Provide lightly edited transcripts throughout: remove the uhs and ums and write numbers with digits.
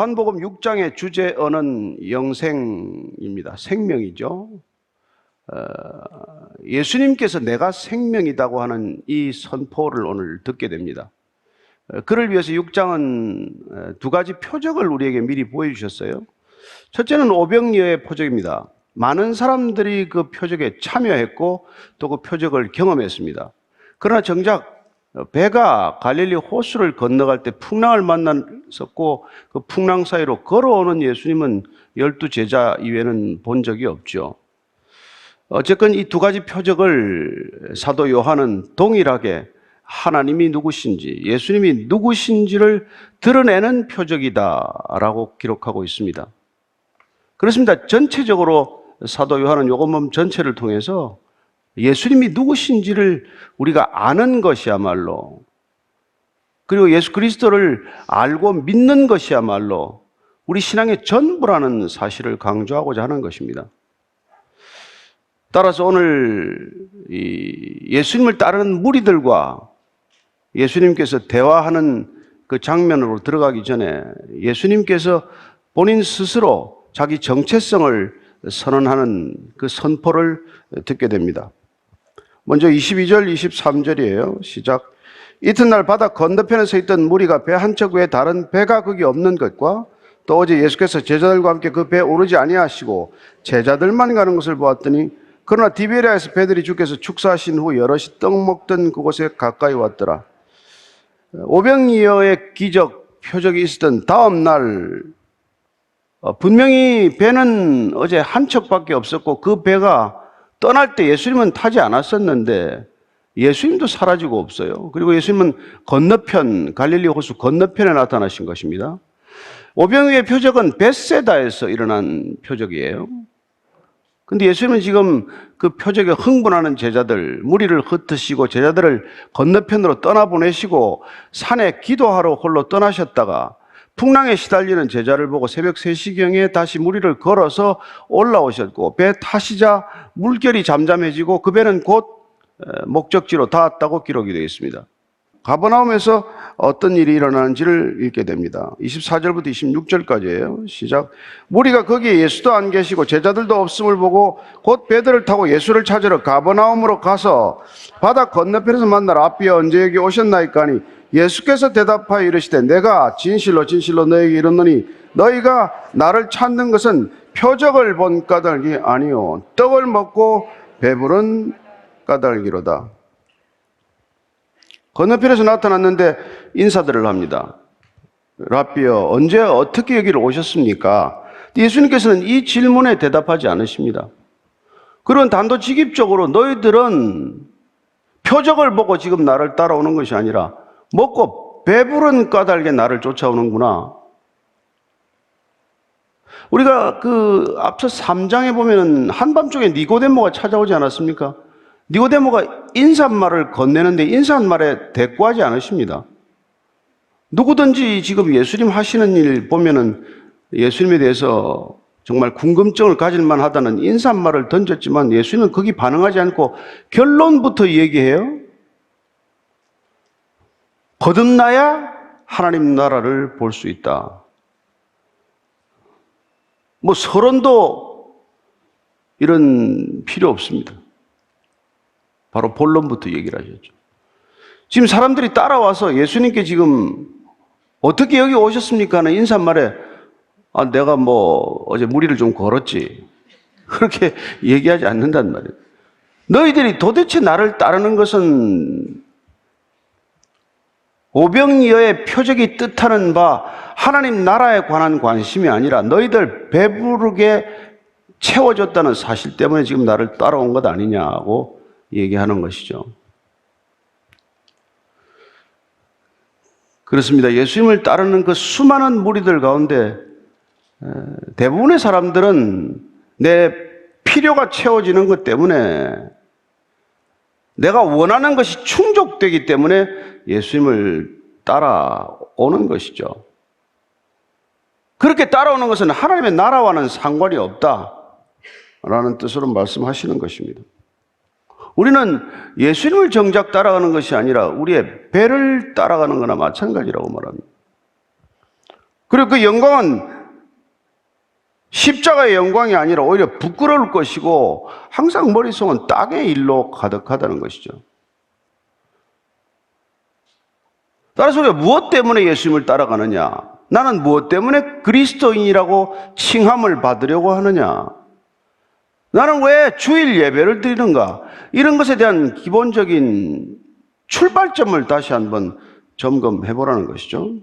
요한복음 6장의 주제어는 영생입니다. 생명이죠. 예수님께서 내가 생명이라고 하는 이 선포를 오늘 듣게 됩니다. 그를 위해서 6장은 두 가지 표적을 우리에게 미리 보여주셨어요. 첫째는 오병이어의 표적입니다. 많은 사람들이 그 표적에 참여했고 또 그 표적을 경험했습니다. 그러나 정작 배가 갈릴리 호수를 건너갈 때 풍랑을 만났었고 그 풍랑 사이로 걸어오는 예수님은 12제자 이외에는 본 적이 없죠. 어쨌건 이 두 가지 표적을 사도 요한은 동일하게 하나님이 누구신지, 예수님이 누구신지를 드러내는 표적이다라고 기록하고 있습니다. 그렇습니다. 전체적으로 사도 요한은 요한복음 전체를 통해서 예수님이 누구신지를 우리가 아는 것이야말로, 그리고 예수 그리스도를 알고 믿는 것이야말로 우리 신앙의 전부라는 사실을 강조하고자 하는 것입니다. 따라서 오늘 예수님을 따르는 무리들과 예수님께서 대화하는 그 장면으로 들어가기 전에 예수님께서 본인 스스로 자기 정체성을 선언하는 그 선포를 듣게 됩니다. 먼저 22절, 23절이에요. 시작. 이튿날 바다 건너편에 서 있던 무리가 배 한 척 외에 다른 배가 거기 없는 것과 또 어제 예수께서 제자들과 함께 그 배에 오르지 아니하시고 제자들만 가는 것을 보았더니 그러나 디베리아에서 배들이 주께서 축사하신 후 여럿이 떡 먹던 그곳에 가까이 왔더라. 오병이어의 기적 표적이 있었던 다음 날 분명히 배는 어제 한 척밖에 없었고 그 배가 떠날 때 예수님은 타지 않았었는데 예수님도 사라지고 없어요. 그리고 예수님은 건너편, 갈릴리 호수 건너편에 나타나신 것입니다. 오병이어의 표적은 벳세다에서 일어난 표적이에요. 근데 예수님은 지금 그 표적에 흥분하는 제자들, 무리를 흩으시고 제자들을 건너편으로 떠나보내시고 산에 기도하러 홀로 떠나셨다가 풍랑에 시달리는 제자를 보고 새벽 3시경에 다시 무리를 걸어서 올라오셨고 배 타시자 물결이 잠잠해지고 그 배는 곧 목적지로 닿았다고 기록이 되어 있습니다. 가버나움에서 어떤 일이 일어나는지를 읽게 됩니다. 24절부터 26절까지예요. 시작. 무리가 거기에 예수도 안 계시고 제자들도 없음을 보고 곧 배들을 타고 예수를 찾으러 가버나움으로 가서 바다 건너편에서 만나라. 앞이여 언제 여기 오셨나이까 하니 예수께서 대답하여 이르시되 내가 진실로 진실로 너에게 이르노니 너희가 나를 찾는 것은 표적을 본 까닭이 아니요 떡을 먹고 배부른 까닭이로다. 건너편에서 나타났는데 인사들을 합니다. 라삐여 언제 어떻게 여기를 오셨습니까? 예수님께서는 이 질문에 대답하지 않으십니다. 그런 단도직입적으로 너희들은 표적을 보고 지금 나를 따라오는 것이 아니라 먹고 배부른 까닭에 나를 쫓아오는구나. 우리가 그 앞서 3장에 보면은 한밤중에 니고데모가 찾아오지 않았습니까? 니고데모가 인사말을 건네는데 인사말에 대꾸하지 않으십니다. 누구든지 지금 예수님 하시는 일 보면은 예수님에 대해서 정말 궁금증을 가질만 하다는 인사말을 던졌지만 예수님은 거기 반응하지 않고 결론부터 얘기해요. 거듭나야 하나님 나라를 볼 수 있다. 뭐 서론도 이런 필요 없습니다. 바로 본론부터 얘기를 하셨죠. 지금 사람들이 따라와서 예수님께 지금 어떻게 여기 오셨습니까? 하는 인사말에 내가 뭐 어제 무리를 좀 걸었지. 그렇게 얘기하지 않는단 말이에요. 너희들이 도대체 나를 따르는 것은 오병이어의 표적이 뜻하는 바 하나님 나라에 관한 관심이 아니라 너희들 배부르게 채워졌다는 사실 때문에 지금 나를 따라온 것 아니냐고 얘기하는 것이죠. 그렇습니다. 예수님을 따르는 그 수많은 무리들 가운데 대부분의 사람들은 내 필요가 채워지는 것 때문에 내가 원하는 것이 충족되기 때문에 예수님을 따라오는 것이죠. 그렇게 따라오는 것은 하나님의 나라와는 상관이 없다라는 뜻으로 말씀하시는 것입니다. 우리는 예수님을 정작 따라가는 것이 아니라 우리의 배를 따라가는 거나 마찬가지라고 말합니다. 그리고 그 영광은 십자가의 영광이 아니라 오히려 부끄러울 것이고 항상 머릿속은 땅의 일로 가득하다는 것이죠. 따라서 우리가 무엇 때문에 예수님을 따라가느냐? 나는 무엇 때문에 그리스도인이라고 칭함을 받으려고 하느냐? 나는 왜 주일 예배를 드리는가? 이런 것에 대한 기본적인 출발점을 다시 한번 점검해 보라는 것이죠.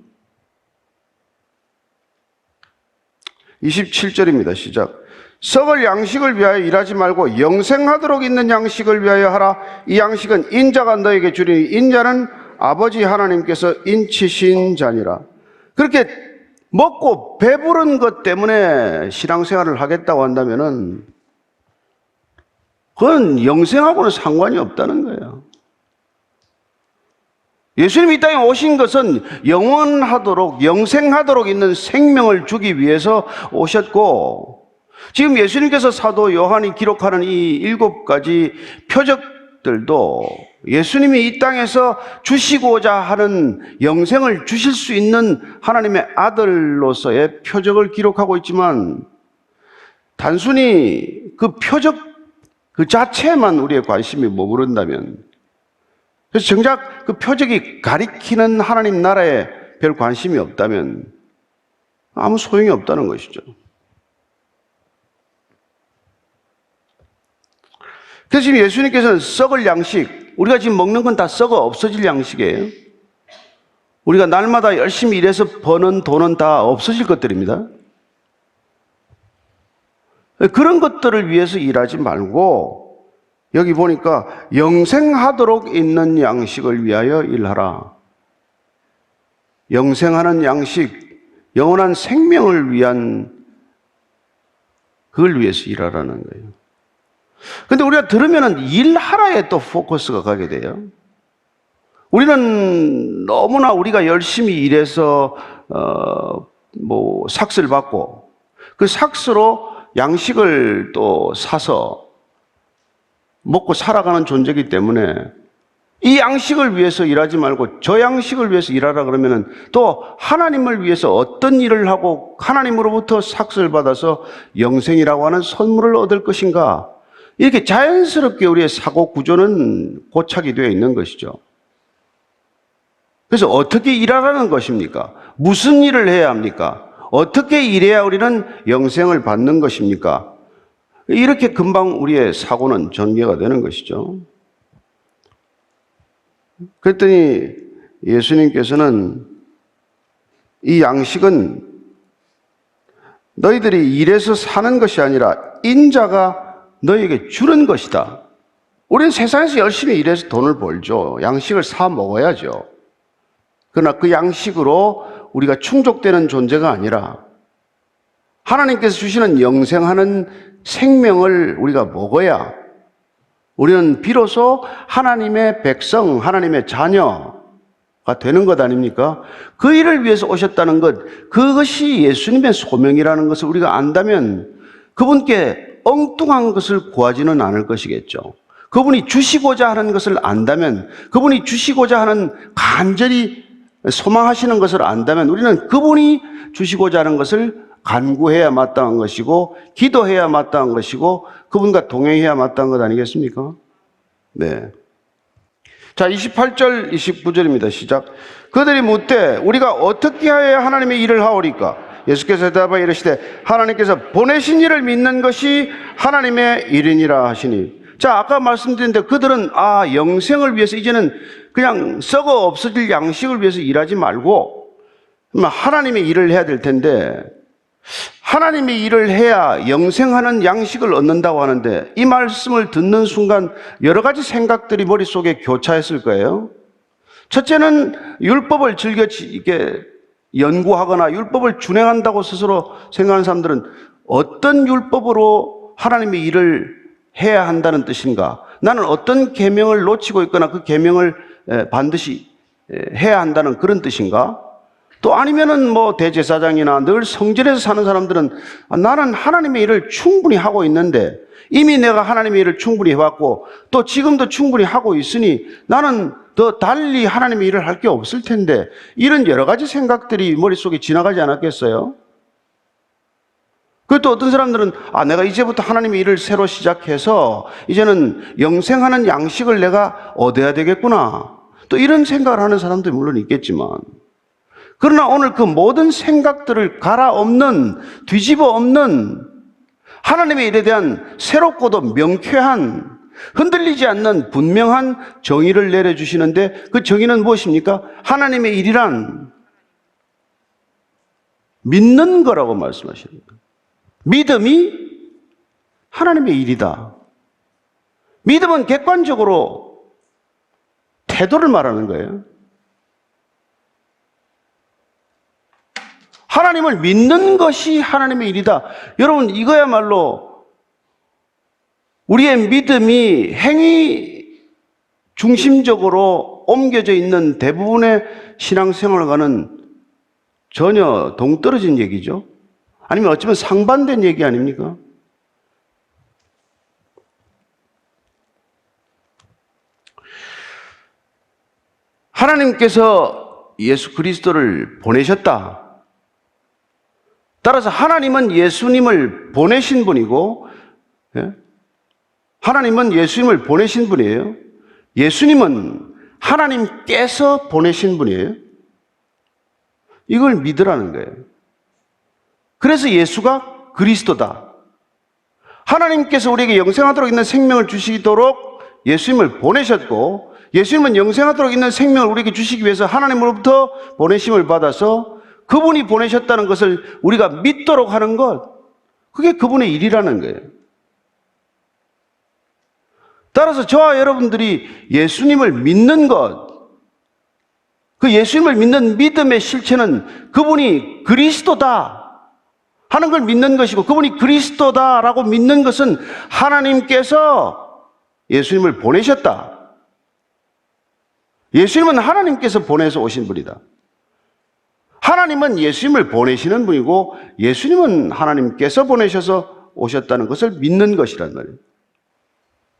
27절입니다. 시작. 썩을 양식을 위하여 일하지 말고 영생하도록 있는 양식을 위하여 하라. 이 양식은 인자가 너에게 주리니 인자는 아버지 하나님께서 인치신 자니라. 그렇게 먹고 배부른 것 때문에 신앙생활을 하겠다고 한다면은 그건 영생하고는 상관이 없다는 거예요. 예수님이 이 땅에 오신 것은 영원하도록, 영생하도록 있는 생명을 주기 위해서 오셨고, 지금 예수님께서 사도 요한이 기록하는 이 7가지 표적들도 예수님이 이 땅에서 주시고자 하는 영생을 주실 수 있는 하나님의 아들로서의 표적을 기록하고 있지만, 단순히 그 표적 그 자체에만 우리의 관심이 머무른다면, 그래서 정작 그 표적이 가리키는 하나님 나라에 별 관심이 없다면 아무 소용이 없다는 것이죠. 그래서 지금 예수님께서는 썩을 양식, 우리가 지금 먹는 건 다 썩어 없어질 양식이에요. 우리가 날마다 열심히 일해서 버는 돈은 다 없어질 것들입니다. 그런 것들을 위해서 일하지 말고 여기 보니까 영생하도록 있는 양식을 위하여 일하라. 영생하는 양식, 영원한 생명을 위한 그걸 위해서 일하라는 거예요. 근데 우리가 들으면 일하라에 또 포커스가 가게 돼요. 우리는 너무나 우리가 열심히 일해서 삭스를 받고 그 삭스로 양식을 또 사서 먹고 살아가는 존재이기 때문에 이 양식을 위해서 일하지 말고 저 양식을 위해서 일하라 그러면은 또 하나님을 위해서 어떤 일을 하고 하나님으로부터 삭스를 받아서 영생이라고 하는 선물을 얻을 것인가? 이렇게 자연스럽게 우리의 사고 구조는 고착이 되어 있는 것이죠. 그래서 어떻게 일하라는 것입니까? 무슨 일을 해야 합니까? 어떻게 일해야 우리는 영생을 받는 것입니까? 이렇게 금방 우리의 사고는 전개가 되는 것이죠. 그랬더니 예수님께서는 이 양식은 너희들이 일해서 사는 것이 아니라 인자가 너희에게 주는 것이다. 우리는 세상에서 열심히 일해서 돈을 벌죠. 양식을 사 먹어야죠. 그러나 그 양식으로 우리가 충족되는 존재가 아니라 하나님께서 주시는 영생하는 생명을 우리가 먹어야 우리는 비로소 하나님의 백성, 하나님의 자녀가 되는 것 아닙니까? 그 일을 위해서 오셨다는 것, 그것이 예수님의 소명이라는 것을 우리가 안다면 그분께 엉뚱한 것을 구하지는 않을 것이겠죠. 그분이 주시고자 하는 것을 안다면, 그분이 주시고자 하는 간절히 소망하시는 것을 안다면 우리는 그분이 주시고자 하는 것을 간구해야 마땅한 것이고 기도해야 마땅한 것이고 그분과 동행해야 마땅한 것 아니겠습니까? 네. 자, 28절 29절입니다. 시작. 그들이 묻되 우리가 어떻게 하여야 하나님의 일을 하오리까? 예수께서 대답하여 이르시되 하나님께서 보내신 이를 믿는 것이 하나님의 일이니라 하시니. 자, 아까 말씀드린 대로 그들은 영생을 위해서 이제는 그냥 썩어 없어질 양식을 위해서 일하지 말고 하나님의 일을 해야 될 텐데, 하나님의 일을 해야 영생하는 양식을 얻는다고 하는데 이 말씀을 듣는 순간 여러 가지 생각들이 머릿속에 교차했을 거예요. 첫째는 율법을 즐겨 이렇게 연구하거나 율법을 준행한다고 스스로 생각하는 사람들은 어떤 율법으로 하나님의 일을 해야 한다는 뜻인가? 나는 어떤 계명을 놓치고 있거나 그 계명을 반드시 해야 한다는 그런 뜻인가? 또 아니면은 대제사장이나 늘 성전에서 사는 사람들은 나는 하나님의 일을 충분히 하고 있는데 이미 내가 하나님의 일을 충분히 해왔고 또 지금도 충분히 하고 있으니 나는 더 달리 하나님의 일을 할 게 없을 텐데 이런 여러 가지 생각들이 머릿속에 지나가지 않았겠어요? 그리고 또 어떤 사람들은 내가 이제부터 하나님의 일을 새로 시작해서 이제는 영생하는 양식을 내가 얻어야 되겠구나. 또 이런 생각을 하는 사람도 물론 있겠지만, 그러나 오늘 그 모든 생각들을 갈아엎는, 뒤집어 엎는 하나님의 일에 대한 새롭고도 명쾌한, 흔들리지 않는 분명한 정의를 내려주시는데, 그 정의는 무엇입니까? 하나님의 일이란 믿는 거라고 말씀하십니다. 믿음이 하나님의 일이다. 믿음은 객관적으로 태도를 말하는 거예요. 하나님을 믿는 것이 하나님의 일이다. 여러분, 이거야말로 우리의 믿음이 행위 중심적으로 옮겨져 있는 대부분의 신앙생활과는 전혀 동떨어진 얘기죠. 아니면 어쩌면 상반된 얘기 아닙니까? 하나님께서 예수 그리스도를 보내셨다. 따라서 하나님은 예수님을 보내신 분이고, 하나님은 예수님을 보내신 분이에요. 예수님은 하나님께서 보내신 분이에요. 이걸 믿으라는 거예요. 그래서 예수가 그리스도다. 하나님께서 우리에게 영생하도록 있는 생명을 주시도록 예수님을 보내셨고, 예수님은 영생하도록 있는 생명을 우리에게 주시기 위해서 하나님으로부터 보내심을 받아서 그분이 보내셨다는 것을 우리가 믿도록 하는 것, 그게 그분의 일이라는 거예요. 따라서 저와 여러분들이 예수님을 믿는 것, 그 예수님을 믿는 믿음의 실체는 그분이 그리스도다 하는 걸 믿는 것이고, 그분이 그리스도다라고 믿는 것은 하나님께서 예수님을 보내셨다. 예수님은 하나님께서 보내서 오신 분이다. 하나님은 예수님을 보내시는 분이고, 예수님은 하나님께서 보내셔서 오셨다는 것을 믿는 것이란 말이에요.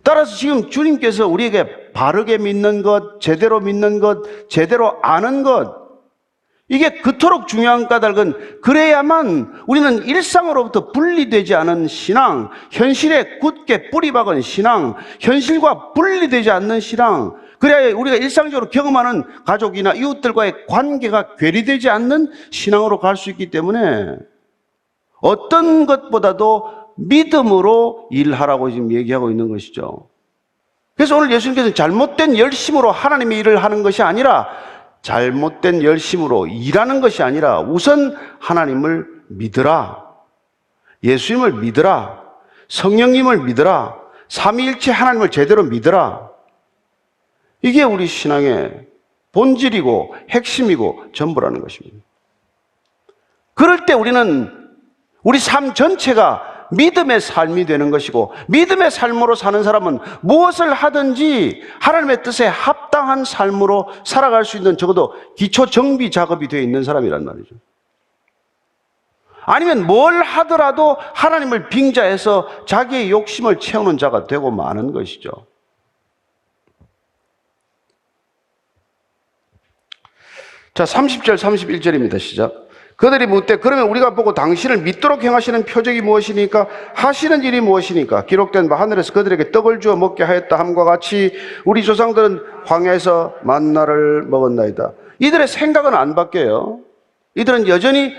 따라서 지금 주님께서 우리에게 바르게 믿는 것, 제대로 믿는 것, 제대로 아는 것, 이게 그토록 중요한 까닭은 그래야만 우리는 일상으로부터 분리되지 않은 신앙, 현실에 굳게 뿌리박은 신앙, 현실과 분리되지 않는 신앙, 그래야 우리가 일상적으로 경험하는 가족이나 이웃들과의 관계가 괴리되지 않는 신앙으로 갈 수 있기 때문에 어떤 것보다도 믿음으로 일하라고 지금 얘기하고 있는 것이죠. 그래서 오늘 예수님께서는 잘못된 열심으로 하나님의 일을 하는 것이 아니라, 잘못된 열심으로 일하는 것이 아니라 우선 하나님을 믿으라. 예수님을 믿으라. 성령님을 믿으라. 삼위일체 하나님을 제대로 믿으라. 이게 우리 신앙의 본질이고 핵심이고 전부라는 것입니다. 그럴 때 우리는 우리 삶 전체가 믿음의 삶이 되는 것이고, 믿음의 삶으로 사는 사람은 무엇을 하든지 하나님의 뜻에 합당한 삶으로 살아갈 수 있는, 적어도 기초 정비 작업이 되어 있는 사람이란 말이죠. 아니면 뭘 하더라도 하나님을 빙자해서 자기의 욕심을 채우는 자가 되고 마는 것이죠. 자, 30절 31절입니다. 시작. 그들이 묻되 그러면 우리가 보고 당신을 믿도록 행하시는 표적이 무엇이니까? 하시는 일이 무엇이니까? 기록된 바 하늘에서 그들에게 떡을 주어 먹게 하였다 함과 같이 우리 조상들은 광야에서 만나를 먹었나이다. 이들의 생각은 안 바뀌어요. 이들은 여전히,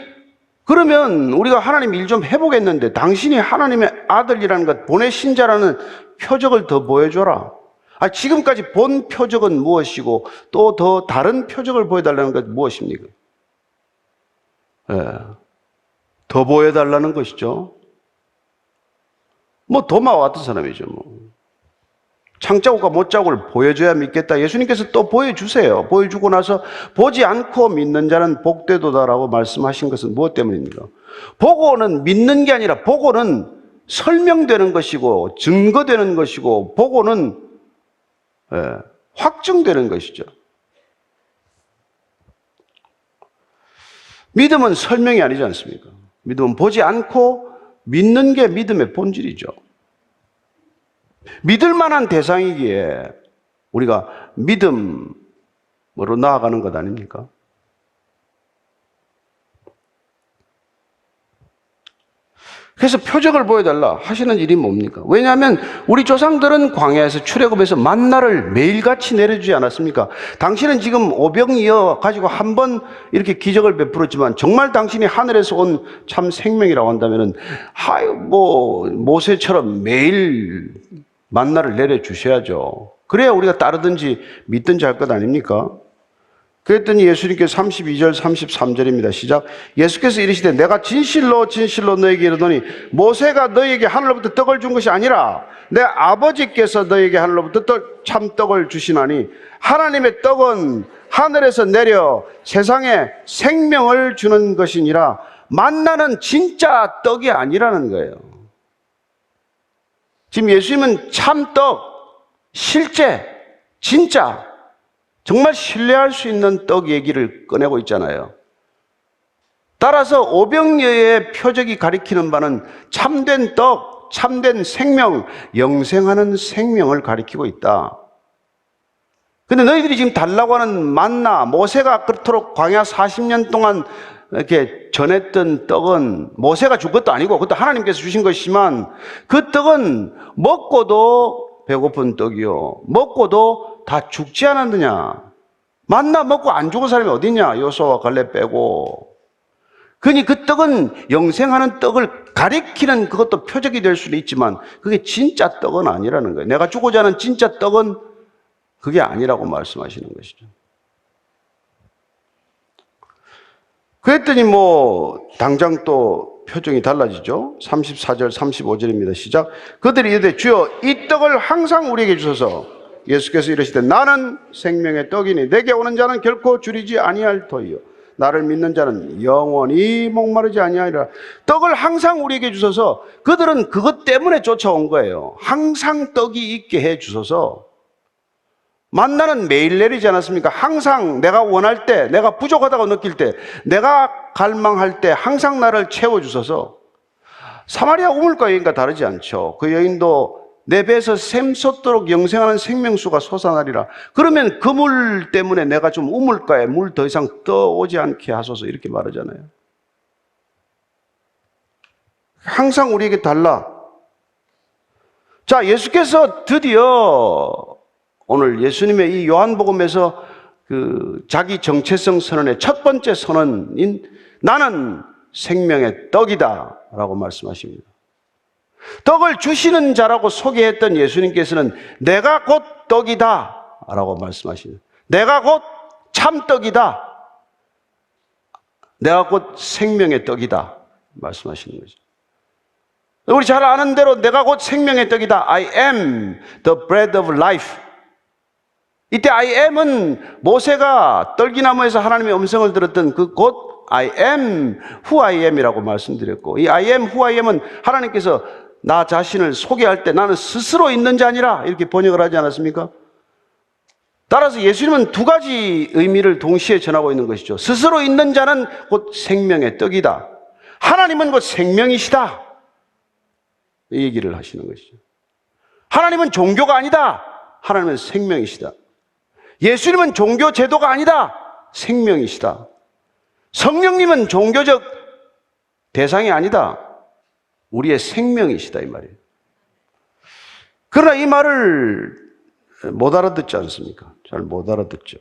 그러면 우리가 하나님 일 좀 해보겠는데 당신이 하나님의 아들이라는 것, 보내신 자라는 표적을 더 보여줘라. 지금까지 본 표적은 무엇이고 또 더 다른 표적을 보여달라는 것 무엇입니까? 더 보여달라는 것이죠. 도마와 같은 사람이죠. 창자국과 못자국을 보여줘야 믿겠다. 예수님께서 또 보여주세요. 보여주고 나서 보지 않고 믿는 자는 복되도다라고 말씀하신 것은 무엇 때문입니까? 보고는 믿는 게 아니라, 보고는 설명되는 것이고 증거되는 것이고, 보고는 확증되는 것이죠. 믿음은 설명이 아니지 않습니까? 믿음은 보지 않고 믿는 게 믿음의 본질이죠. 믿을 만한 대상이기에 우리가 믿음, 나아가는 것 아닙니까? 그래서 표적을 보여달라 하시는 일이 뭡니까? 왜냐하면 우리 조상들은 광야에서 출애굽해서 만나를 매일같이 내려주지 않았습니까? 당신은 지금 오병이어 가지고 한 번 이렇게 기적을 베풀었지만 정말 당신이 하늘에서 온 참 생명이라고 한다면은 모세처럼 매일 만나를 내려주셔야죠. 그래야 우리가 따르든지 믿든지 할 것 아닙니까? 그랬더니 예수님께서 32절 33절입니다. 시작. 예수께서 이르시되 내가 진실로 진실로 너에게 이르노니 모세가 너에게 하늘로부터 떡을 준 것이 아니라 내 아버지께서 너에게 하늘로부터 참떡을 주시나니 하나님의 떡은 하늘에서 내려 세상에 생명을 주는 것이니라. 만나는 진짜 떡이 아니라는 거예요. 지금 예수님은 참떡, 실제, 진짜 정말 신뢰할 수 있는 떡 얘기를 꺼내고 있잖아요. 따라서 오병이어의 표적이 가리키는 바는 참된 떡, 참된 생명, 영생하는 생명을 가리키고 있다. 근데 너희들이 지금 달라고 하는 만나, 모세가 그토록 광야 40년 동안 이렇게 전했던 떡은 모세가 준 것도 아니고 그것도 하나님께서 주신 것이지만 그 떡은 먹고도 배고픈 떡이요, 먹고도 다 죽지 않았느냐? 만나 먹고 안 죽은 사람이 어디 있냐? 여호수아와 갈렙 빼고. 그러니 그 떡은 영생하는 떡을 가리키는 그것도 표적이 될 수는 있지만 그게 진짜 떡은 아니라는 거예요. 내가 주고자 하는 진짜 떡은 그게 아니라고 말씀하시는 것이죠. 그랬더니 당장 또 표정이 달라지죠. 34절 35절입니다. 시작. 그들이 이르되 주여 이 떡을 항상 우리에게 주소서. 예수께서 이르시되 나는 생명의 떡이니 내게 오는 자는 결코 줄이지 아니할 터이요 나를 믿는 자는 영원히 목마르지 아니하리라. 떡을 항상 우리에게 주소서. 그들은 그것 때문에 쫓아온 거예요. 항상 떡이 있게 해 주소서. 만나는 매일 내리지 않았습니까? 항상 내가 원할 때, 내가 부족하다고 느낄 때, 내가 갈망할 때 항상 나를 채워주소서. 사마리아 우물가 여인과 다르지 않죠. 그 여인도 내 배에서 샘솟도록 영생하는 생명수가 솟아나리라. 그러면 그 물 때문에 내가 좀 우물가에 물 더 이상 떠오지 않게 하소서 이렇게 말하잖아요. 항상 우리에게 달라. 자, 예수께서 드디어 오늘 예수님의 이 요한복음에서 자기 정체성 선언의 첫 번째 선언인 나는 생명의 떡이다 라고 말씀하십니다. 떡을 주시는 자라고 소개했던 예수님께서는 내가 곧 떡이다 라고 말씀하십니다. 내가 곧 참떡이다. 내가 곧 생명의 떡이다 말씀하시는 거죠. 우리 잘 아는 대로 내가 곧 생명의 떡이다. I am the bread of life. 이때 I am은 모세가 떨기나무에서 하나님의 음성을 들었던 그 곧 I am who I am이라고 말씀드렸고, 이 I am who I am은 하나님께서 나 자신을 소개할 때 나는 스스로 있는 자니라 이렇게 번역을 하지 않았습니까? 따라서 예수님은 두 가지 의미를 동시에 전하고 있는 것이죠. 스스로 있는 자는 곧 생명의 떡이다. 하나님은 곧 생명이시다. 이 얘기를 하시는 것이죠. 하나님은 종교가 아니다. 하나님은 생명이시다. 예수님은 종교 제도가 아니다. 생명이시다. 성령님은 종교적 대상이 아니다. 우리의 생명이시다 이 말이에요. 그러나 이 말을 못 알아듣지 않습니까? 잘 못 알아듣죠.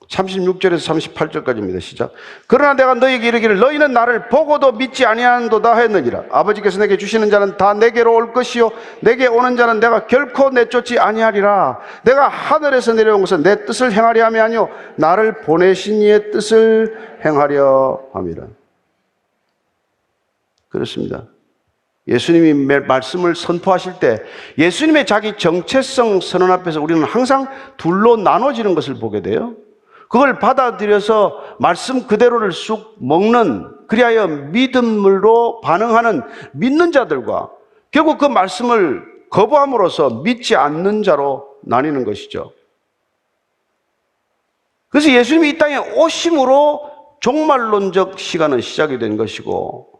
36절에서 38절까지입니다. 시작. 그러나 내가 너희에게 이르기를 너희는 나를 보고도 믿지 아니하는도다 하였느니라. 아버지께서 내게 주시는 자는 다 내게로 올 것이요 내게 오는 자는 내가 결코 내쫓지 아니하리라. 내가 하늘에서 내려온 것은 내 뜻을 행하려 함이 아니요 나를 보내신 이의 뜻을 행하려 함이라. 그렇습니다. 예수님이 말씀을 선포하실 때 예수님의 자기 정체성 선언 앞에서 우리는 항상 둘로 나눠지는 것을 보게 돼요. 그걸 받아들여서 말씀 그대로를 쑥 먹는, 그리하여 믿음으로 반응하는 믿는 자들과 결국 그 말씀을 거부함으로써 믿지 않는 자로 나뉘는 것이죠. 그래서 예수님이 이 땅에 오심으로 종말론적 시간은 시작이 된 것이고,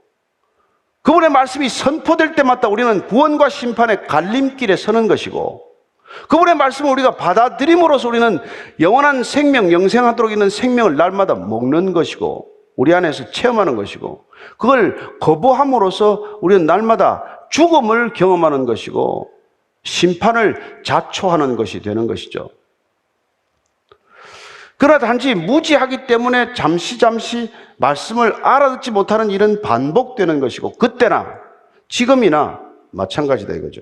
그분의 말씀이 선포될 때마다 우리는 구원과 심판의 갈림길에 서는 것이고, 그분의 말씀을 우리가 받아들임으로써 우리는 영원한 생명, 영생하도록 있는 생명을 날마다 먹는 것이고 우리 안에서 체험하는 것이고, 그걸 거부함으로써 우리는 날마다 죽음을 경험하는 것이고 심판을 자초하는 것이 되는 것이죠. 그러나 단지 무지하기 때문에 잠시 말씀을 알아듣지 못하는 일은 반복되는 것이고, 그때나 지금이나 마찬가지다 이거죠.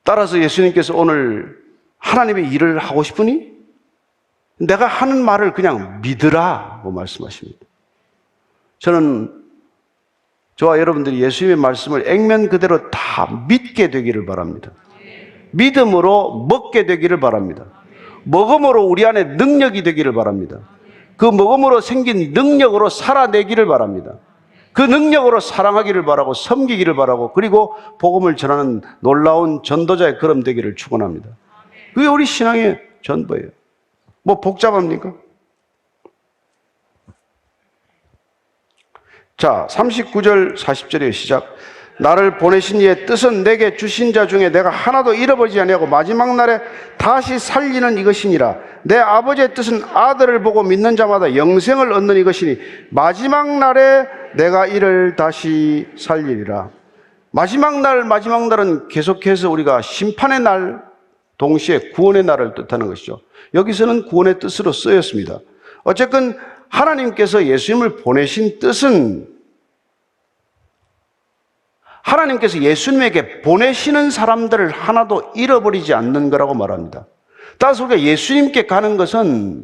따라서 예수님께서 오늘 하나님의 일을 하고 싶으니 내가 하는 말을 그냥 믿으라고 말씀하십니다. 저는 저와 여러분들이 예수님의 말씀을 액면 그대로 다 믿게 되기를 바랍니다. 믿음으로 먹게 되기를 바랍니다. 먹음으로 우리 안에 능력이 되기를 바랍니다. 그 먹음으로 생긴 능력으로 살아내기를 바랍니다. 그 능력으로 사랑하기를 바라고 섬기기를 바라고, 그리고 복음을 전하는 놀라운 전도자의 걸음 되기를 축원합니다. 그게 우리 신앙의 전부예요. 뭐 복잡합니까? 자, 39절 40절의 시작. 나를 보내신 이의 뜻은 내게 주신 자 중에 내가 하나도 잃어버리지 아니하고 마지막 날에 다시 살리는 이것이니라. 내 아버지의 뜻은 아들을 보고 믿는 자마다 영생을 얻는 이것이니 마지막 날에 내가 이를 다시 살리리라. 마지막 날은 계속해서 우리가 심판의 날, 동시에 구원의 날을 뜻하는 것이죠. 여기서는 구원의 뜻으로 쓰였습니다. 어쨌든 하나님께서 예수님을 보내신 뜻은 하나님께서 예수님에게 보내시는 사람들을 하나도 잃어버리지 않는 거라고 말합니다. 따라서 우리가 예수님께 가는 것은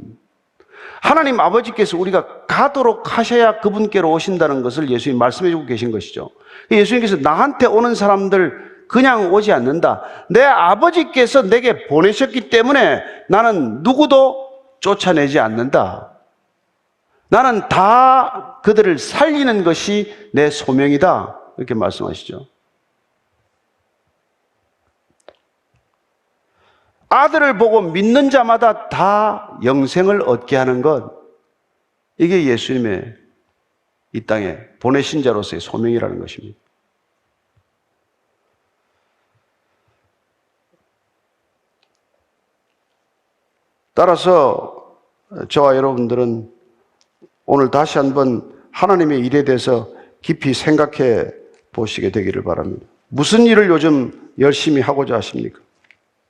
하나님 아버지께서 우리가 가도록 하셔야 그분께로 오신다는 것을 예수님이 말씀해 주고 계신 것이죠. 예수님께서 나한테 오는 사람들 그냥 오지 않는다. 내 아버지께서 내게 보내셨기 때문에 나는 누구도 쫓아내지 않는다. 나는 다 그들을 살리는 것이 내 소명이다. 이렇게 말씀하시죠. 아들을 보고 믿는 자마다 다 영생을 얻게 하는 것, 이게 예수님의 이 땅에 보내신 자로서의 소명이라는 것입니다. 따라서 저와 여러분들은 오늘 다시 한번 하나님의 일에 대해서 깊이 생각해 보시게 되기를 바랍니다. 무슨 일을 요즘 열심히 하고자 하십니까?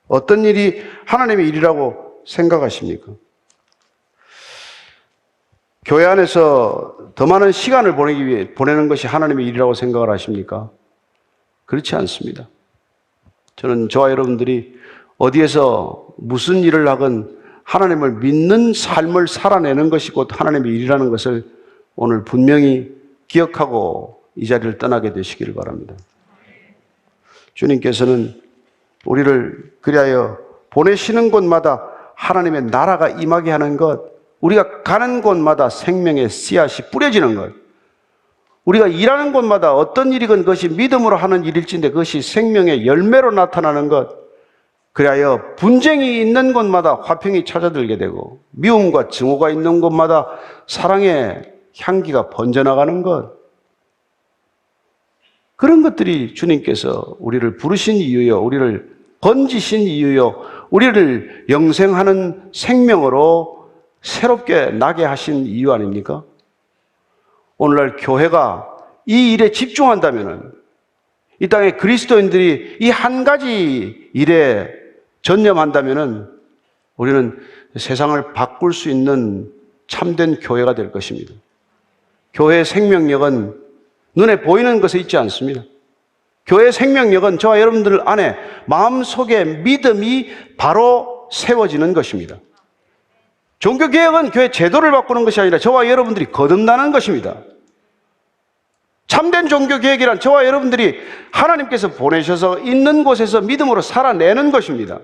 어떤 일이 하나님의 일이라고 생각하십니까? 교회 안에서 더 많은 시간을 보내기 위해 보내는 것이 하나님의 일이라고 생각을 하십니까? 그렇지 않습니다. 저는 저와 여러분들이 어디에서 무슨 일을 하건 하나님을 믿는 삶을 살아내는 것이 곧 하나님의 일이라는 것을 오늘 분명히 기억하고 이 자리를 떠나게 되시기를 바랍니다. 주님께서는 우리를 그리하여 보내시는 곳마다 하나님의 나라가 임하게 하는 것, 우리가 가는 곳마다 생명의 씨앗이 뿌려지는 것, 우리가 일하는 곳마다 어떤 일이건 그것이 믿음으로 하는 일일진데 그것이 생명의 열매로 나타나는 것, 그리하여 분쟁이 있는 곳마다 화평이 찾아들게 되고 미움과 증오가 있는 곳마다 사랑의 향기가 번져나가는 것, 그런 것들이 주님께서 우리를 부르신 이유요, 우리를 건지신 이유요, 우리를 영생하는 생명으로 새롭게 나게 하신 이유 아닙니까? 오늘날 교회가 이 일에 집중한다면, 이 땅에 그리스도인들이 이 한 가지 일에 전념한다면 우리는 세상을 바꿀 수 있는 참된 교회가 될 것입니다. 교회의 생명력은 눈에 보이는 것에 있지 않습니다. 교회의 생명력은 저와 여러분들 안에 마음속에 믿음이 바로 세워지는 것입니다. 종교개혁은 교회 제도를 바꾸는 것이 아니라 저와 여러분들이 거듭나는 것입니다. 참된 종교개혁이란 저와 여러분들이 하나님께서 보내셔서 있는 곳에서 믿음으로 살아내는 것입니다.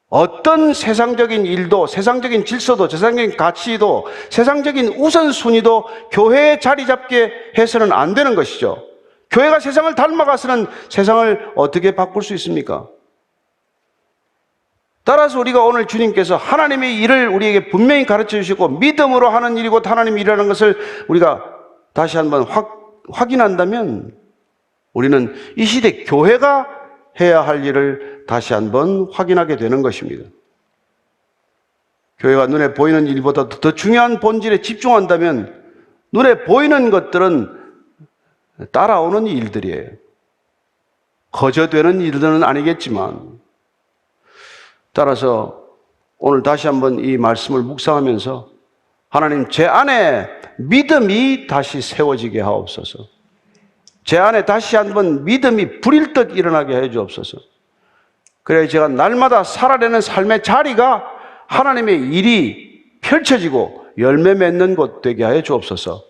어떤 세상적인 일도, 세상적인 질서도, 세상적인 가치도, 세상적인 우선순위도 교회에 자리 잡게 해서는 안 되는 것이죠. 교회가 세상을 닮아가서는 세상을 어떻게 바꿀 수 있습니까? 따라서 우리가 오늘 주님께서 하나님의 일을 우리에게 분명히 가르쳐 주시고 믿음으로 하는 일이고 하나님의 일이라는 것을 우리가 다시 한번 확인한다면 우리는 이 시대 교회가 해야 할 일을 다시 한번 확인하게 되는 것입니다. 교회가 눈에 보이는 일보다 더 중요한 본질에 집중한다면 눈에 보이는 것들은 따라오는 일들이에요. 거저되는 일들은 아니겠지만, 따라서 오늘 다시 한번 이 말씀을 묵상하면서 하나님, 제 안에 믿음이 다시 세워지게 하옵소서. 제 안에 다시 한번 믿음이 불일 듯 일어나게 해 주옵소서. 그래야 제가 날마다 살아내는 삶의 자리가 하나님의 일이 펼쳐지고 열매 맺는 곳 되게 하여 주옵소서.